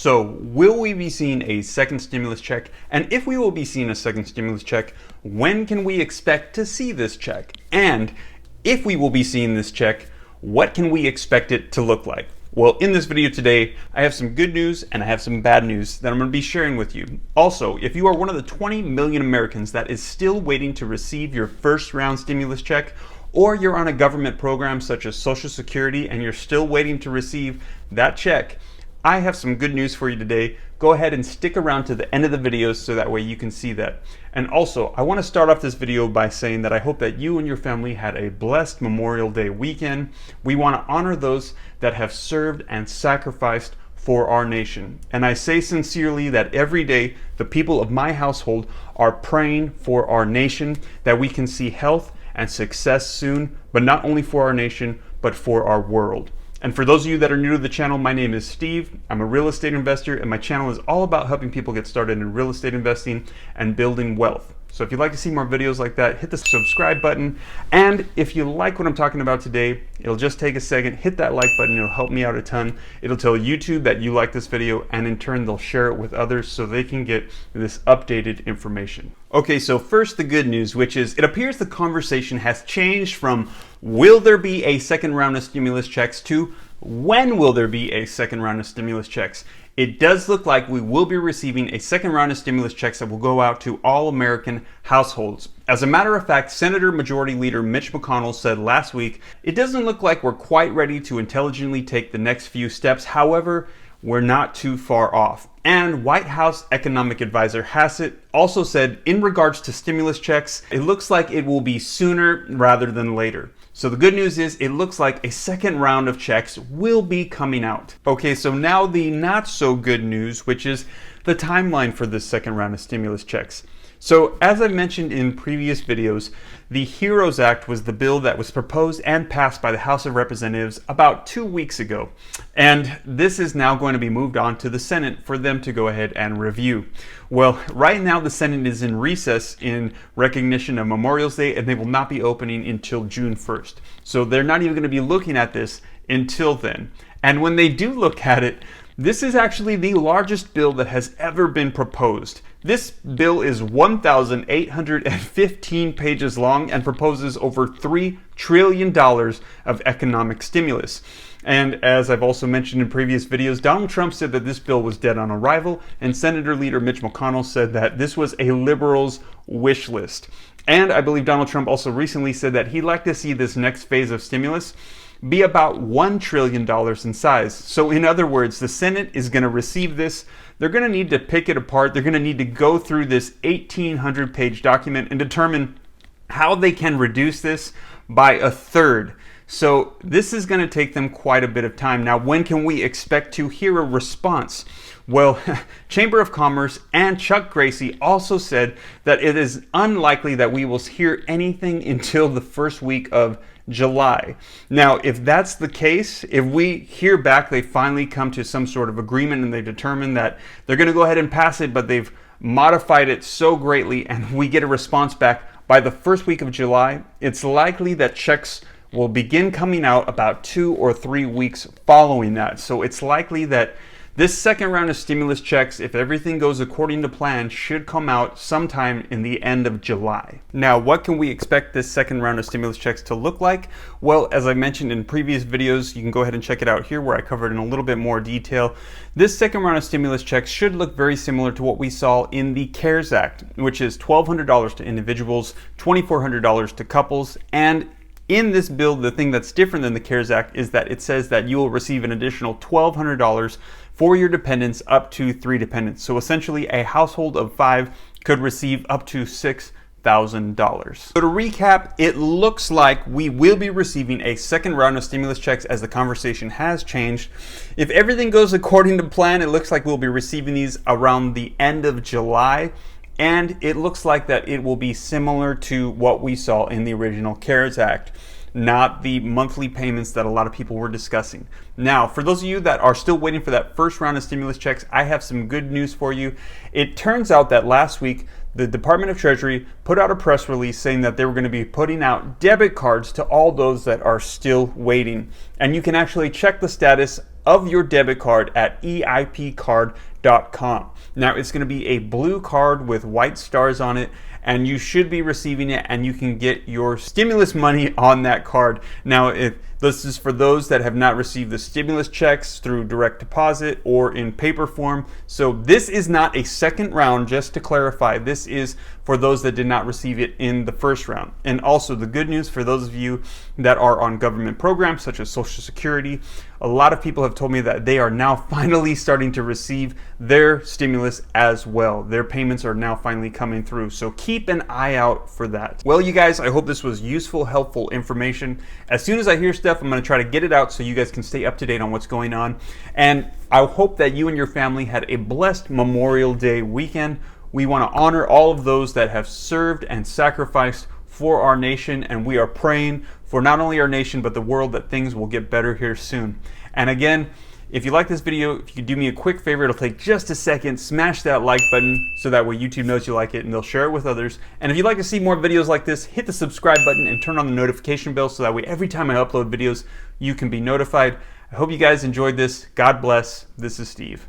So, will we be seeing a second stimulus check? And if we will be seeing a second stimulus check, when can we expect to see this check? And if we will be seeing this check, what can we expect it to look like? Well, in this video today, I have some good news and I have some bad news that I'm going to be sharing with you. Also, if you are one of the 20 million Americans that is still waiting to receive your first round stimulus check, or you're on a government program such as Social Security and you're still waiting to receive that check, I have some good news for you today. Go ahead and stick around to the end of the video so that way you can see that. And also, I want to start off this video by saying that I hope that you and your family had a blessed Memorial Day weekend. We want to honor those that have served and sacrificed for our nation. And I say sincerely that every day the people of my household are praying for our nation, that we can see health and success soon, but not only for our nation, but for our world. And for those of you that are new to the channel, my name is Steve. I'm a real estate investor, and my channel is all about helping people get started in real estate investing and building wealth. So if you'd like to see more videos like that, hit the subscribe button. And if you like what I'm talking about today, it'll just take a second, hit that like button, it'll help me out a ton. It'll tell YouTube that you like this video, and in turn they'll share it with others so they can get this updated information. Okay, so first the good news, which is it appears the conversation has changed from will there be a second round of stimulus checks to when will there be a second round of stimulus checks. It does look like we will be receiving a second round of stimulus checks that will go out to all American households. As a matter of fact, Senator Majority Leader Mitch McConnell said last week, it doesn't look like we're quite ready to intelligently take the next few steps. However, we're not too far off. And White House economic advisor Hassett also said in regards to stimulus checks, it looks like it will be sooner rather than later. So the good news is it looks like a second round of checks will be coming out. Okay, so now the not so good news, which is the timeline for this second round of stimulus checks. So as I mentioned in previous videos, the HEROES Act was the bill that was proposed and passed by the House of Representatives about 2 weeks ago. And this is now going to be moved on to the Senate for them to go ahead and review. Well, right now the Senate is in recess in recognition of Memorial Day, and they will not be opening until June 1st. So they're not even going to be looking at this until then. And when they do look at it, this is actually the largest bill that has ever been proposed. This bill is 1,815 pages long and proposes over $3 trillion of economic stimulus. And as I've also mentioned in previous videos, Donald Trump said that this bill was dead on arrival, and Senator Leader Mitch McConnell said that this was a liberal's wish list. And I believe Donald Trump also recently said that he'd like to see this next phase of stimulus be about $1 trillion in size. So in other words, the Senate is going to receive this. They're going to need to pick it apart. They're going to need to go through this 1,800 page document and determine how they can reduce this by a third. So this is going to take them quite a bit of time. Now, when can we expect to hear a response? Well, Chamber of Commerce and Chuck Grassley also said that it is unlikely that we will hear anything until the first week of July. Now, if that's the case, if we hear back they finally come to some sort of agreement and they determine that they're going to go ahead and pass it, but they've modified it so greatly and we get a response back by the first week of July, it's likely that checks will begin coming out about 2 or 3 weeks following that. So it's likely that this second round of stimulus checks, if everything goes according to plan, should come out sometime in the end of July. Now, what can we expect this second round of stimulus checks to look like? Well, as I mentioned in previous videos, you can go ahead and check it out here where I covered in a little bit more detail. This second round of stimulus checks should look very similar to what we saw in the CARES Act, which is $1,200 to individuals, $2,400 to couples, and in this bill, the thing that's different than the CARES Act is that it says that you will receive an additional $1,200 for your dependents up to 3 dependents. So essentially a household of 5 could receive up to $6,000. So to recap, it looks like we will be receiving a second round of stimulus checks as the conversation has changed. If everything goes according to plan, it looks like we'll be receiving these around the end of July. And it looks like that it will be similar to what we saw in the original CARES Act, not the monthly payments that a lot of people were discussing. Now, for those of you that are still waiting for that first round of stimulus checks, I have some good news for you. It turns out that last week, the Department of Treasury put out a press release saying that they were going to be putting out debit cards to all those that are still waiting. And you can actually check the status of your debit card at eipcard.com. Now, it's going to be a blue card with white stars on it, and you should be receiving it, and you can get your stimulus money on that card. Now, if this is for those that have not received the stimulus checks through direct deposit or in paper form. So this is not a second round, just to clarify. This is for those that did not receive it in the first round. And also the good news for those of you that are on government programs such as Social Security, a lot of people have told me that they are now finally starting to receive their stimulus as well. Their payments are now finally coming through. So keep an eye out for that. Well, you guys, I hope this was useful, helpful information. As soon as I hear stuff, I'm going to try to get it out so you guys can stay up to date on what's going on. And I hope that you and your family had a blessed Memorial Day weekend. We want to honor all of those that have served and sacrificed for our nation, and we are praying for not only our nation but the world that things will get better here soon. And again, if you like this video, if you could do me a quick favor, it'll take just a second, smash that like button so that way YouTube knows you like it and they'll share it with others. And if you'd like to see more videos like this, hit the subscribe button and turn on the notification bell so that way every time I upload videos, you can be notified. I hope you guys enjoyed this. God bless. This is Steve.